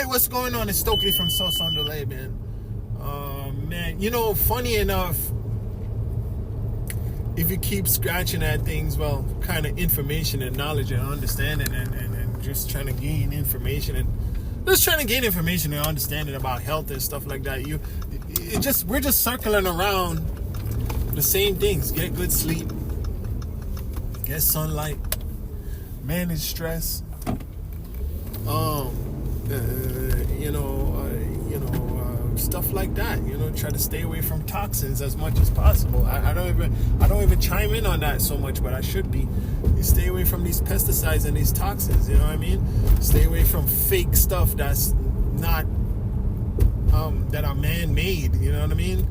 what's going on? It's Stokely from Sauce on Delay, man. Man, you know, funny enough, if you keep scratching at things, well, kind of information and knowledge and understanding and just trying to gain information and understanding about health and stuff like that, we're just circling around the same things. Get good sleep, get sunlight, manage stress, stuff like that. Try to stay away from toxins as much as possible. I don't even chime in on that so much, but I should be. You stay away from these pesticides and these toxins. You know what I mean? Stay away from fake stuff that's not that are man-made. You know what I mean?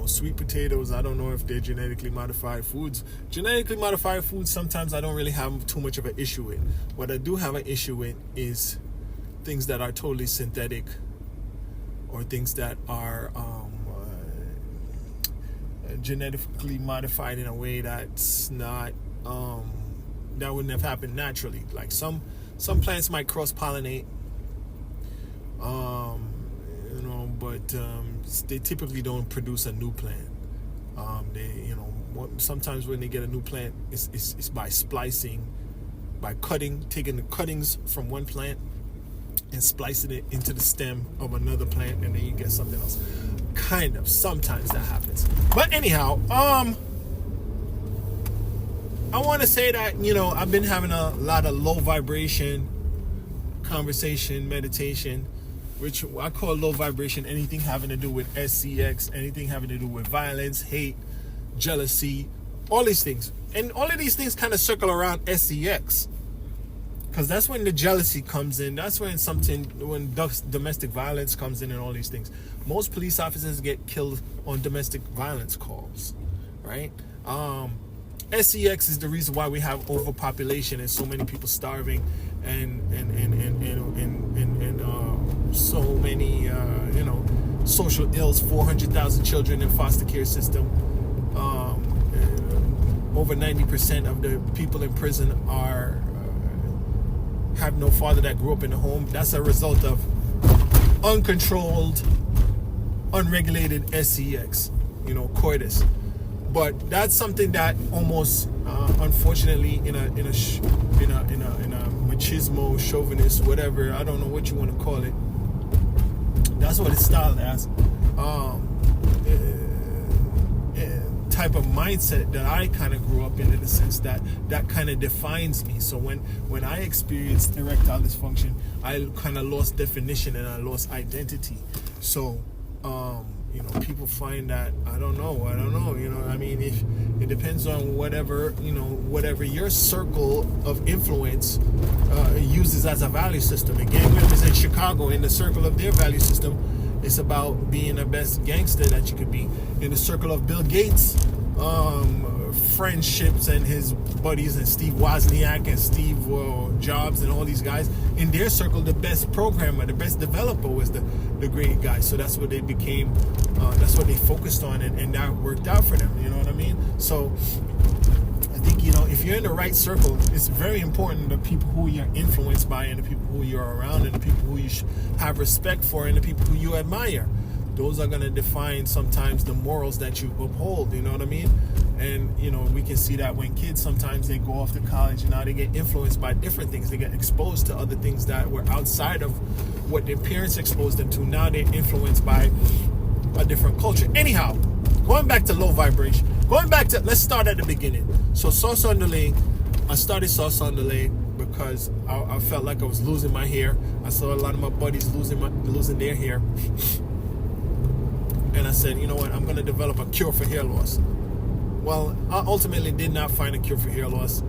Sweet potatoes, I don't know if they're genetically modified foods. Genetically modified foods, sometimes I don't really have too much of an issue with. What I do have an issue with is things that are totally synthetic, or things that are genetically modified in a way that's not that wouldn't have happened naturally. Like some plants might cross-pollinate, but they typically don't produce a new plant. Sometimes when they get a new plant, it's by splicing, by taking the cuttings from one plant and splicing it into the stem of another plant, and then you get something else. Sometimes that happens. But anyhow, I want to say that, I've been having a lot of low vibration conversation, meditation, which I call low vibration anything having to do with SCX, anything having to do with violence, hate, jealousy, all these things. And all of these things kind of circle around SCX. Because that's when the jealousy comes in. That's when domestic violence comes in and all these things. Most police officers get killed on domestic violence calls, right? SCX is the reason why we have overpopulation and so many people starving and so many social ills. 400,000 children in foster care system. Over 90% of the people in prison have no father that grew up in the home. That's a result of uncontrolled, unregulated SCX, coitus. But that's something that almost, unfortunately, in a machismo, chauvinist, whatever, I don't know what you want to call it. That's what it's styled as. Type of mindset that I kind of grew up in the sense that kind of defines me. So when I experienced erectile dysfunction, I kind of lost definition and I lost identity. So people find that I don't know. If it depends on whatever your circle of influence uses as a value system. Again, when I was in Chicago, in the circle of their value system, it's about being the best gangster that you could be. In the circle of Bill Gates, friendships and his buddies, and Steve Wozniak and Steve Jobs and all these guys, in their circle, the best programmer, the best developer was the great guy. So that's what they became, that's what they focused on, and that worked out for them. You know what I mean? So I think, if you're in the right circle, it's very important the people who you're influenced by and the people who you're around and the people who you have respect for and the people who you admire. Those are going to define sometimes the morals that you uphold, you know what I mean? And, we can see that when kids, sometimes they go off to college and now they get influenced by different things. They get exposed to other things that were outside of what their parents exposed them to. Now they're influenced by a different culture. Anyhow, going back to low vibration, let's start at the beginning. So Sauce on Delay, I started Sauce on Delay because I felt like I was losing my hair. I saw a lot of my buddies losing their hair. And I said, you know what, I'm going to develop a cure for hair loss. Well, I ultimately did not find a cure for hair loss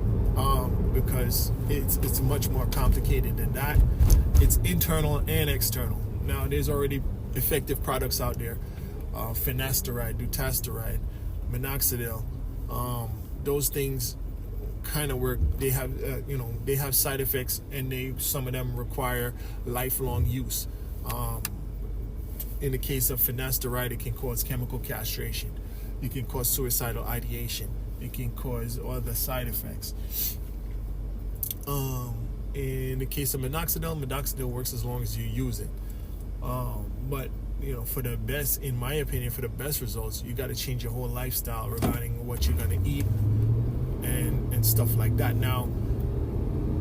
because it's much more complicated than that. It's internal and external. Now, there's already effective products out there. Finasteride, dutasteride, minoxidil. Those things kind of work. They have, they have side effects, and some of them require lifelong use. In the case of finasteride, it can cause chemical castration. It can cause suicidal ideation. It can cause other side effects. in the case of minoxidil works as long as you use it. But for the best, in my opinion, for the best results, you got to change your whole lifestyle regarding what you're going to eat and stuff like that. Now,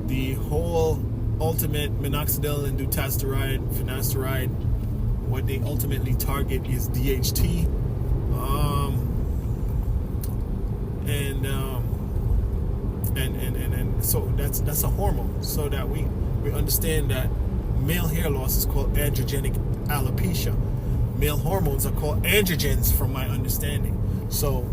the whole ultimate minoxidil and dutasteride, finasteride, what they ultimately target is DHT, and so that's a hormone. So that we understand that male hair loss is called androgenic alopecia. Male hormones are called androgens, from my understanding. So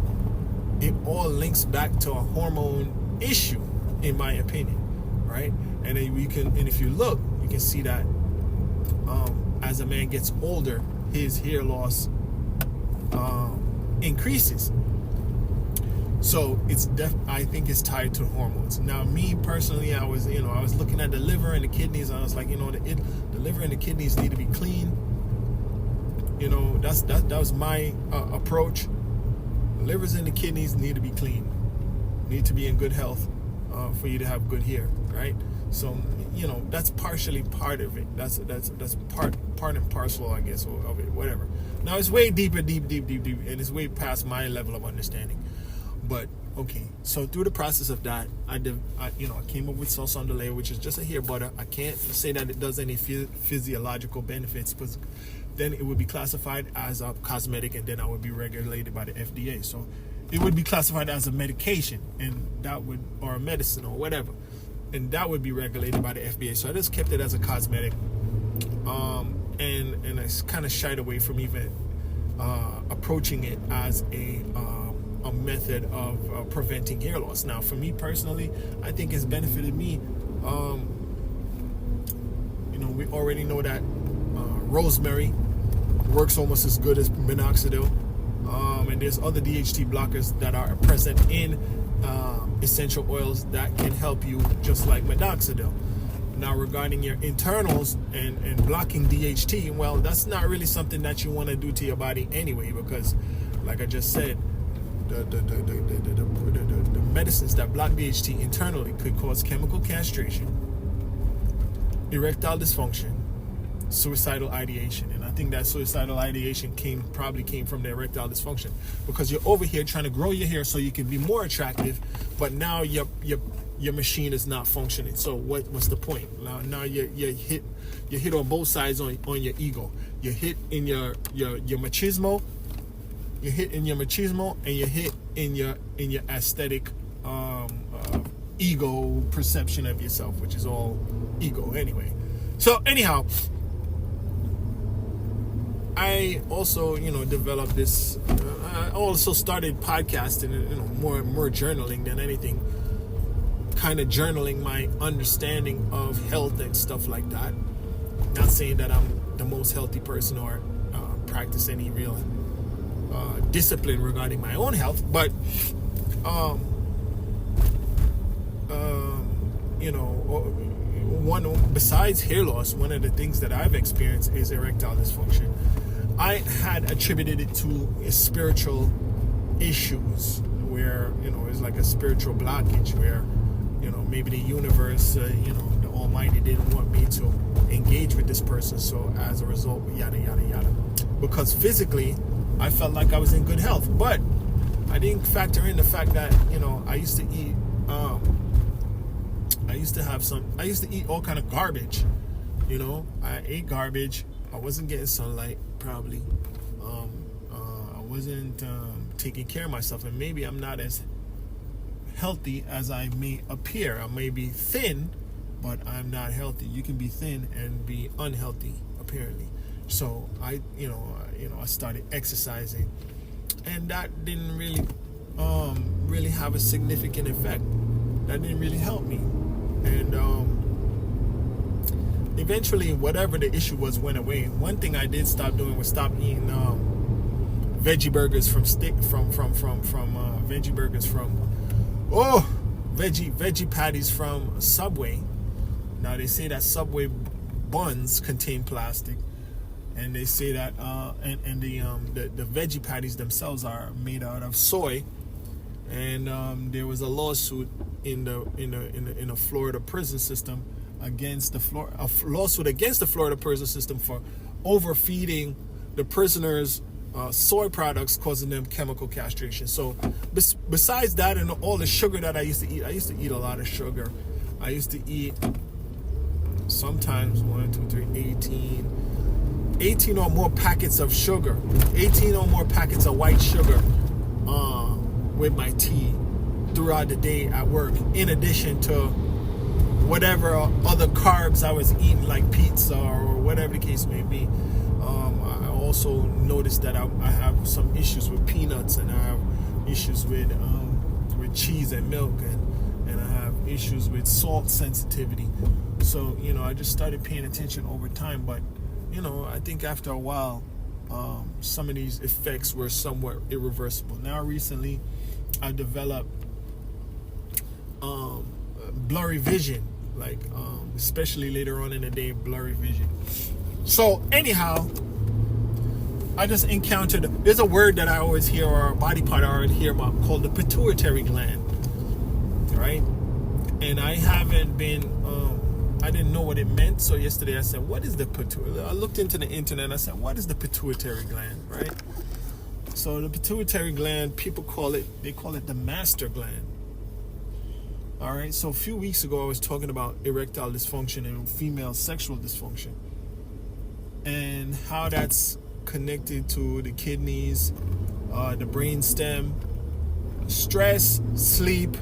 it all links back to a hormone issue, in my opinion, right? And then if you look, you can see that as a man gets older, his hair loss increases. So I think it's tied to hormones. Now, me personally, I was looking at the liver and the kidneys, and I was like, the liver and the kidneys need to be clean. That was my approach. The livers and the kidneys need to be clean, need to be in good health for you to have good hair, right? So that's partially part of it. That's part and parcel, I guess, of it. Whatever. Now it's way deeper, deep, and it's way past my level of understanding. But okay, so through the process of that, I came up with sauce on the layer, which is just a hair butter. I can't say that it does any physiological benefits, because then it would be classified as a cosmetic, and then I would be regulated by the FDA. So it would be classified as a medication, or a medicine or whatever, and that would be regulated by the FDA. So I just kept it as a cosmetic, and I kind of shied away from even approaching it as a method of preventing hair loss. Now, for me personally, I think it's benefited me. We already know that rosemary works almost as good as minoxidil, and there's other DHT blockers that are present in essential oils that can help you, just like minoxidil. Now, regarding your internals and blocking DHT, well, that's not really something that you want to do to your body anyway, because, like I just said, the medicines that block DHT internally could cause chemical castration, erectile dysfunction, suicidal ideation. And I think that suicidal ideation probably came from the erectile dysfunction, because you're over here trying to grow your hair so you can be more attractive, but now your machine is not functioning. So what's the point? Now you hit on both sides on your ego. You hit in your machismo. You hit in your machismo, and you hit in your aesthetic ego perception of yourself, which is all ego anyway. So anyhow, I also developed this. I also started podcasting, more journaling than anything. Kind of journaling my understanding of health and stuff like that. Not saying that I'm the most healthy person or practice any real discipline regarding my own health, but besides hair loss, one of the things that I've experienced is erectile dysfunction. I had attributed it to spiritual issues, where it's like a spiritual blockage, where maybe the universe, the Almighty didn't want me to engage with this person, so as a result, yada yada yada. Because physically, I felt like I was in good health, but I didn't factor in the fact that I used to eat. I used to eat all kind of garbage. I ate garbage. I wasn't getting sunlight, probably. I wasn't taking care of myself, and maybe I'm not as healthy as I may appear. I may be thin, but I'm not healthy. You can be thin and be unhealthy, apparently. So I started exercising, and that didn't really have a significant effect. That didn't really help me, and eventually, whatever the issue was went away. One thing I did stop doing was stop eating veggie burgers veggie patties from Subway. Now they say that Subway buns contain plastic, and they say that the veggie patties themselves are made out of soy. And there was a lawsuit in the Florida prison system against a lawsuit against the Florida prison system for overfeeding the prisoners soy products, causing them chemical castration. So besides that and all the sugar that I used to eat a lot of sugar. I used to eat sometimes 18 or more packets of sugar, 18 or more packets of white sugar with my tea throughout the day at work, in addition to whatever other carbs I was eating, like pizza or whatever the case may be. I also noticed that I have some issues with peanuts, and I have issues with cheese and milk, and I have issues with salt sensitivity. So, I just started paying attention over time. But, I think after a while, some of these effects were somewhat irreversible. Now, recently, I developed blurry vision, especially later on in the day, blurry vision. So, anyhow, I just encountered, there's a word that I always hear, or a body part I always hear about, called the pituitary gland, right? And I haven't been, I didn't know what it meant. So yesterday I said, what is the pituitary? I looked into the internet and I said, what is the pituitary gland, right? So the pituitary gland, people call it the master gland. All right, so a few weeks ago I was talking about erectile dysfunction and female sexual dysfunction, and how that's connected to the kidneys, the brain stem, stress, sleep,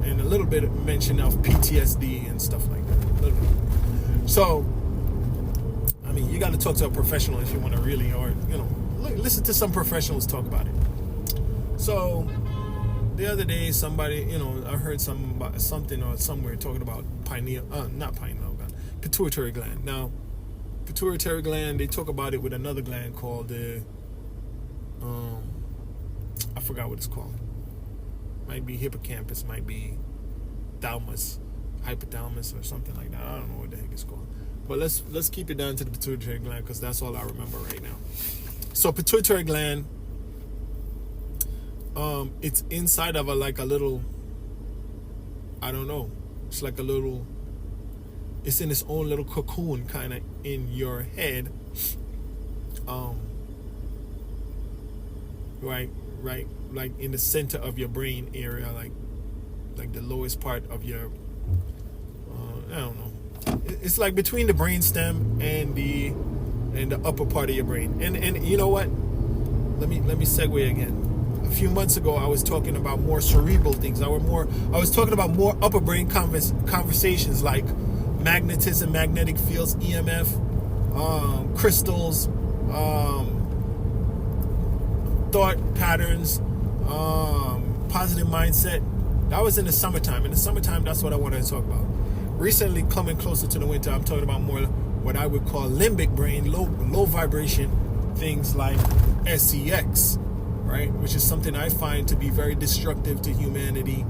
and a little bit of mention of PTSD and stuff like that. So, you got to talk to a professional if you want to really, or listen to some professionals talk about it. So, the other day, somebody, I heard something or somewhere talking about pituitary gland. Now, pituitary gland, they talk about it with another gland called the, I forgot what it's called. Might be hippocampus, might be thalamus, hypothalamus, or something like that. I don't know what the heck it's called. But let's keep it down to the pituitary gland, because that's all I remember right now. So pituitary gland, it's inside of a little, I don't know, it's like a little, it's in its own little cocoon kind of in your head, right, like in the center of your brain area, like the lowest part of your, I don't know, it's like between the brain stem and the upper part of your brain. And you know what, let me segue again. A few months ago, I was talking about more cerebral things. I was talking about more upper brain conversations, like magnetism, magnetic fields, EMF, crystals, thought patterns, positive mindset. That was in the summertime. In the summertime, that's what I wanted to talk about. Recently, coming closer to the winter, I'm talking about more what I would call limbic brain, low vibration things like SEX, right? Which is something I find to be very destructive to humanity,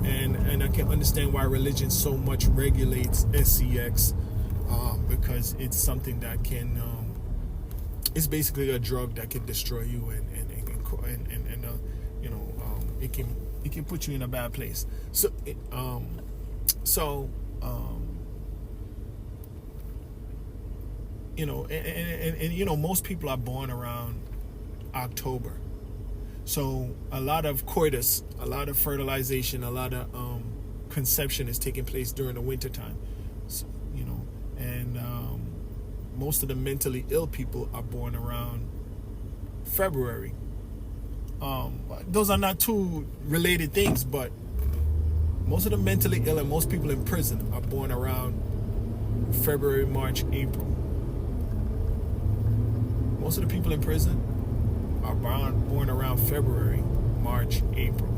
and I can understand why religion so much regulates SEX, because it's something that can, it's basically a drug that can destroy you, and it can put you in a bad place. So, most people are born around October. So a lot of coitus, a lot of fertilization, a lot of conception is taking place during the winter time. So, and most of the mentally ill people are born around February. Those are not two related things, but most of the mentally ill and most people in prison are born around February, March, April. Most of the people in prison are born around February, March, April.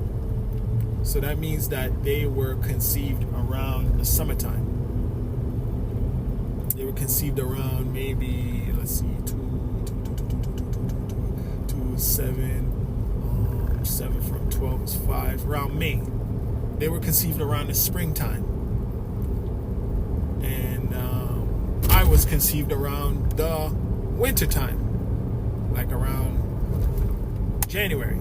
So that means that they were conceived around the summertime. They were conceived around maybe, let's see, 7 from 12 is 5, around May. They were conceived around the springtime. And I was conceived around the wintertime, like around January,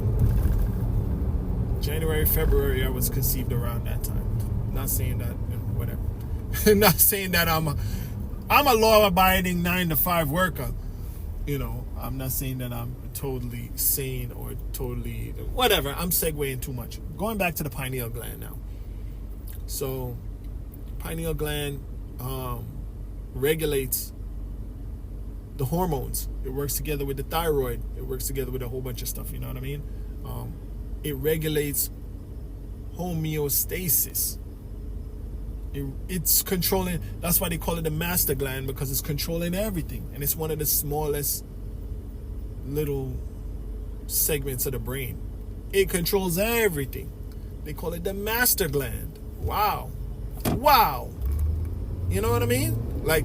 January, February, I was conceived around that time. Not saying that, whatever. Not saying that I'm a law-abiding 9-to-5 worker. I'm not saying that I'm totally sane or totally whatever. I'm segueing too much. Going back to the pineal gland now. So, pineal gland regulates the hormones. It works together with the thyroid. It works together with a whole bunch of stuff. You know what I mean? It regulates homeostasis. It's controlling. That's why they call it the master gland, because it's controlling everything, and it's one of the smallest little segments of the brain. It controls everything. They call it the master gland. Wow. You know what I mean? Like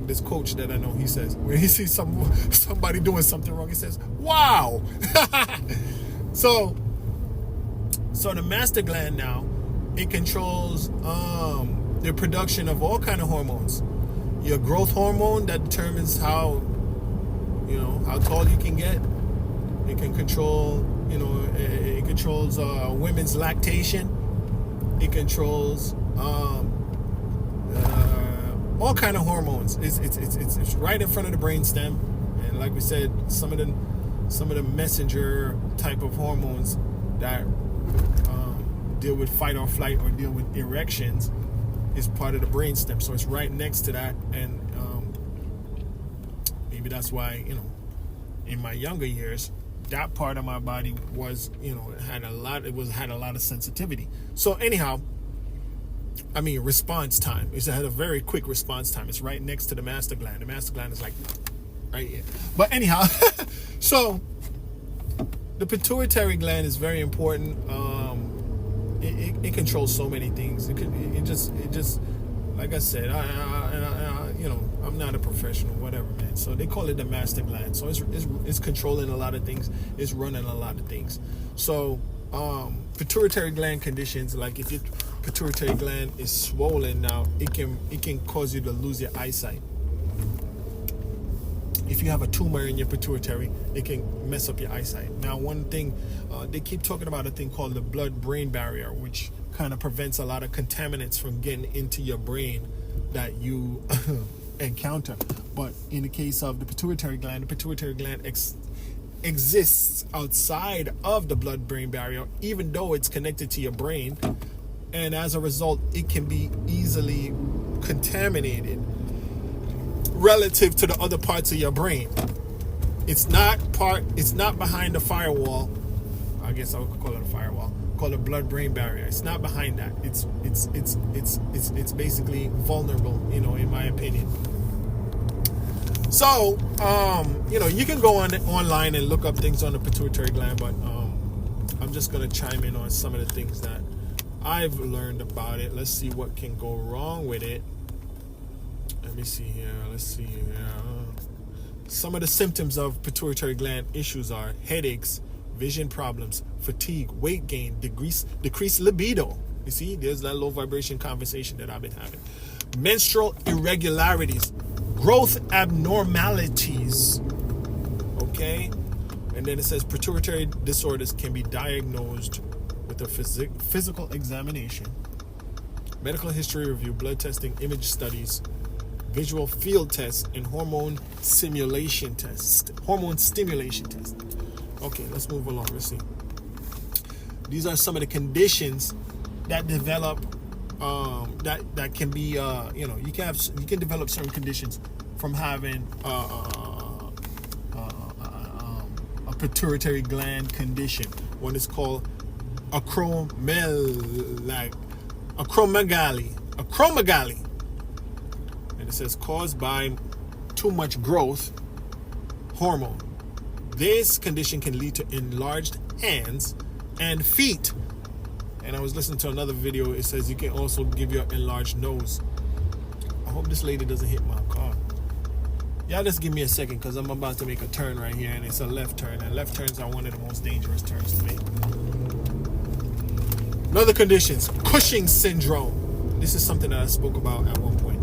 this coach that I know, he says when he sees somebody doing something wrong, he says, "Wow." So the master gland now, it controls the production of all kind of hormones. Your growth hormone that determines how tall you can get. It can control, it controls women's lactation. It controls all kind of hormones. It's right in front of the brainstem, and like we said, some of the messenger type of hormones that deal with fight or flight or deal with erections is part of the brainstem. So it's right next to that, and maybe that's why in my younger years, that part of my body was had a lot of sensitivity. So anyhow, response time. It had a very quick response time. It's right next to the master gland. The master gland is like right here. But anyhow, so the pituitary gland is very important. It controls so many things. It just like I said, I'm not a professional, whatever, man. So they call it the master gland. So it's controlling a lot of things. It's running a lot of things. So pituitary gland conditions, like if your pituitary gland is swollen now, it can cause you to lose your eyesight. If you have a tumor in your pituitary, it can mess up your eyesight. Now, one thing, they keep talking about a thing called the blood-brain barrier, which kind of prevents a lot of contaminants from getting into your brain that you encounter. But in the case of the pituitary gland exists outside of the blood-brain barrier, even though it's connected to your brain. And as a result, it can be easily contaminated relative to the other parts of your brain. It's not behind the firewall. I guess I would call it a firewall. Call it blood-brain barrier. It's not behind that. It's basically vulnerable, in my opinion. So, you can go online and look up things on the pituitary gland, but I'm just gonna chime in on some of the things that I've learned about it. Let's see what can go wrong with it. Let me see here. Let's see here. Some of the symptoms of pituitary gland issues are headaches, vision problems, fatigue, weight gain, decreased libido. You see, there's that low vibration conversation that I've been having. Menstrual irregularities, growth abnormalities. Okay? And then it says pituitary disorders can be diagnosed with a physical examination, medical history review, blood testing, image studies, visual field tests, and hormone stimulation test. Okay, let's move along. Let's see. These are some of the conditions that develop. That can be. You can develop certain conditions from having a pituitary gland condition. One is called acromegaly. It says caused by too much growth hormone. This condition can lead to enlarged hands and feet. And I was listening to another video. It says you can also give your enlarged nose. I hope this lady doesn't hit my car. Y'all just give me a second, because I'm about to make a turn right here, and it's a left turn. And left turns are one of the most dangerous turns to make. Another conditions, Cushing's syndrome. This is something that I spoke about at one point.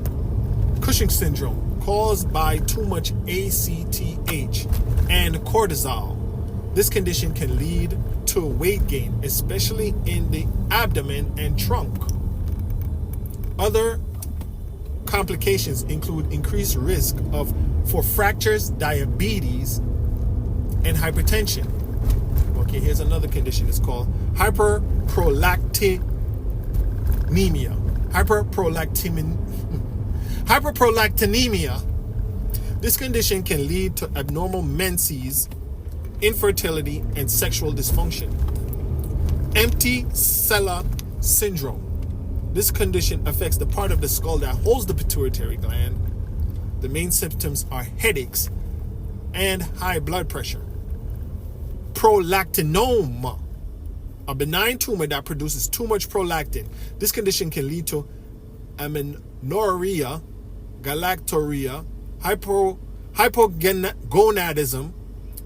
Cushing's syndrome, caused by too much ACTH and cortisol. This condition can lead to weight gain, especially in the abdomen and trunk. Other complications include increased risk for fractures, diabetes, and hypertension. Okay, here's another condition. It's called hyperprolactinemia. Hyperprolactinemia. This condition can lead to abnormal menses, infertility, and sexual dysfunction. Empty sella syndrome. This condition affects the part of the skull that holds the pituitary gland. The main symptoms are headaches and high blood pressure. Prolactinoma, a benign tumor that produces too much prolactin. This condition can lead to amenorrhea, galactorrhea, hypogonadism,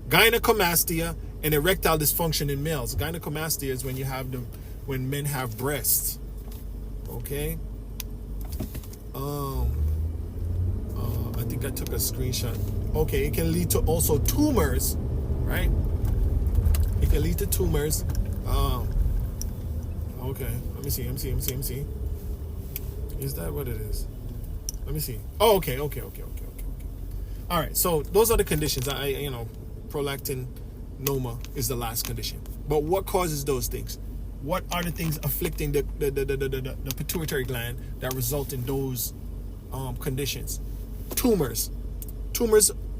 gynecomastia, and erectile dysfunction in males. Gynecomastia is when men have breasts. Okay. I think I took a screenshot. Okay, it can lead to also tumors, right? It can lead to tumors. Okay, let me see. Is that what it is? Let me see. Oh, okay. All right, so those are the conditions. Prolactinoma is the last condition. But what causes those things? What are the things afflicting the pituitary gland that result in those conditions? Tumors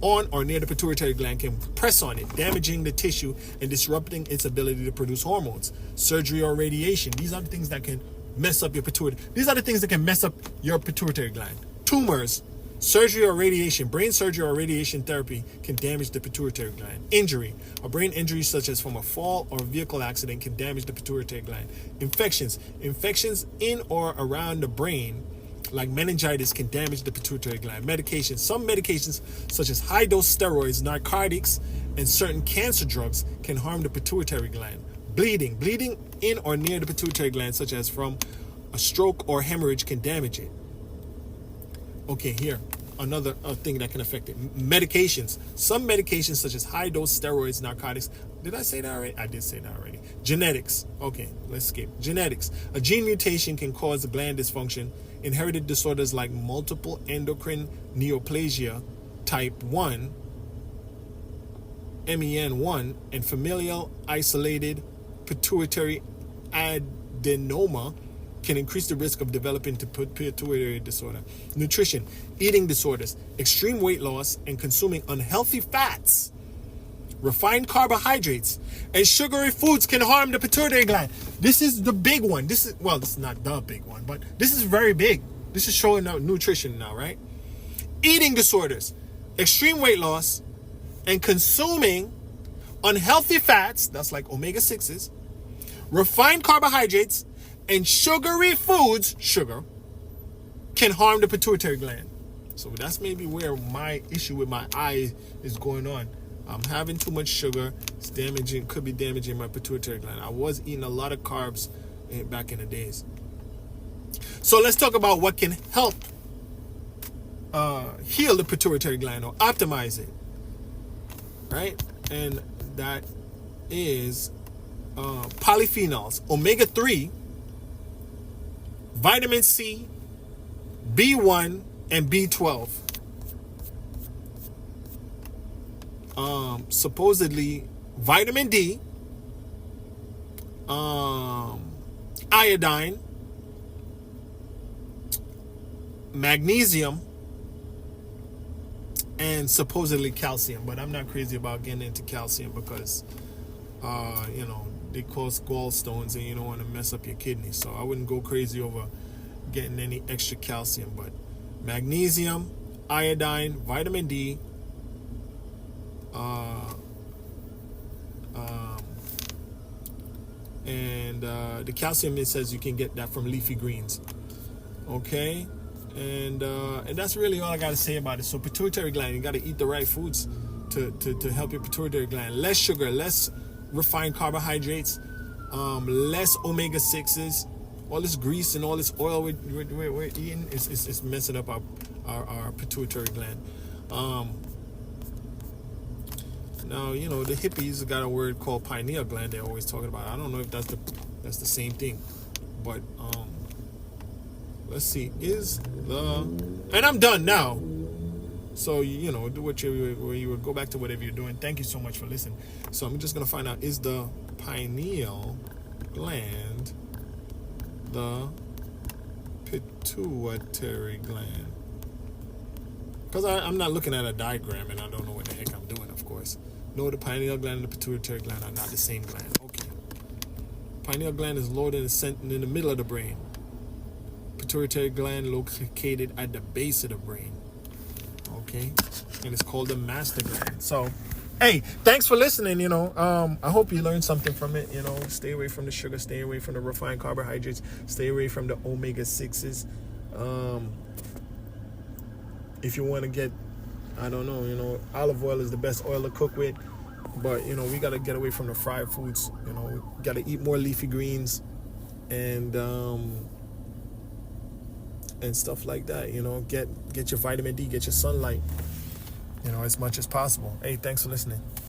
on or near the pituitary gland can press on it, damaging the tissue and disrupting its ability to produce hormones. Surgery or radiation. These are the things that can mess up your pituitary. These are the things that can mess up your pituitary gland. Tumors, surgery or radiation. Brain surgery or radiation therapy can damage the pituitary gland. Injury. A brain injury such as from a fall or vehicle accident can damage the pituitary gland. Infections in or around the brain, like meningitis, can damage the pituitary gland. Medications. Some medications, such as high-dose steroids, narcotics, and certain cancer drugs, can harm the pituitary gland. Bleeding in or near the pituitary gland, such as from a stroke or hemorrhage, can damage it. Okay, here, another thing that can affect it. Medications. Some medications, such as high-dose steroids, narcotics. Did I say that already? I did say that already. Genetics. Okay, let's skip. Genetics. A gene mutation can cause gland dysfunction. Inherited disorders like multiple endocrine neoplasia type 1, MEN1, and familial isolated pituitary adenoma can increase the risk of developing pituitary disorder. Nutrition, eating disorders, extreme weight loss, and consuming unhealthy fats, refined carbohydrates, and sugary foods can harm the pituitary gland. This is the big one. This is not the big one, but this is very big. This is showing out nutrition now, right? Eating disorders, extreme weight loss, and consuming unhealthy fats, that's like omega-6s, refined carbohydrates, and sugary foods, sugar, can harm the pituitary gland. So that's maybe where my issue with my eye is going on. I'm having too much sugar. It's could be damaging my pituitary gland. I was eating a lot of carbs back in the days. So let's talk about what can help heal the pituitary gland or optimize it, right? And that is polyphenols, omega-3, vitamin C, B1, and B12. Supposedly vitamin D, iodine, magnesium, and supposedly calcium. But I'm not crazy about getting into calcium because they cause gallstones and you don't want to mess up your kidneys. So I wouldn't go crazy over getting any extra calcium. But magnesium, iodine, vitamin D, and the calcium, it says you can get that from leafy greens. Okay, and that's really all I got to say about it. So pituitary gland, you got to eat the right foods to help your pituitary gland. Less sugar, less refined carbohydrates, less omega-6s. All this grease and all this oil we're eating is messing up our pituitary gland. Now, you know, the hippies got a word called pineal gland they're always talking about. I don't know if that's the same thing. But let's see. And I'm done now. So, you know, do what you would go back to whatever you're doing. Thank you so much for listening. So I'm just going to find out, is the pineal gland the pituitary gland? Because I'm not looking at a diagram and I don't know what the heck I'm doing, of course. No, the pineal gland and the pituitary gland are not the same gland. Okay. Pineal gland is located in the middle of the brain. Pituitary gland located at the base of the brain. Okay, and it's called the master gland. So, hey, thanks for listening. You know, I hope you learned something from it. You know, stay away from the sugar, stay away from the refined carbohydrates, stay away from the omega-6s. If you want to get, I don't know, you know, olive oil is the best oil to cook with, but you know, we got to get away from the fried foods. You know, we got to eat more leafy greens and stuff like that. You know, get your vitamin D, get your sunlight, you know, as much as possible. Hey, thanks for listening.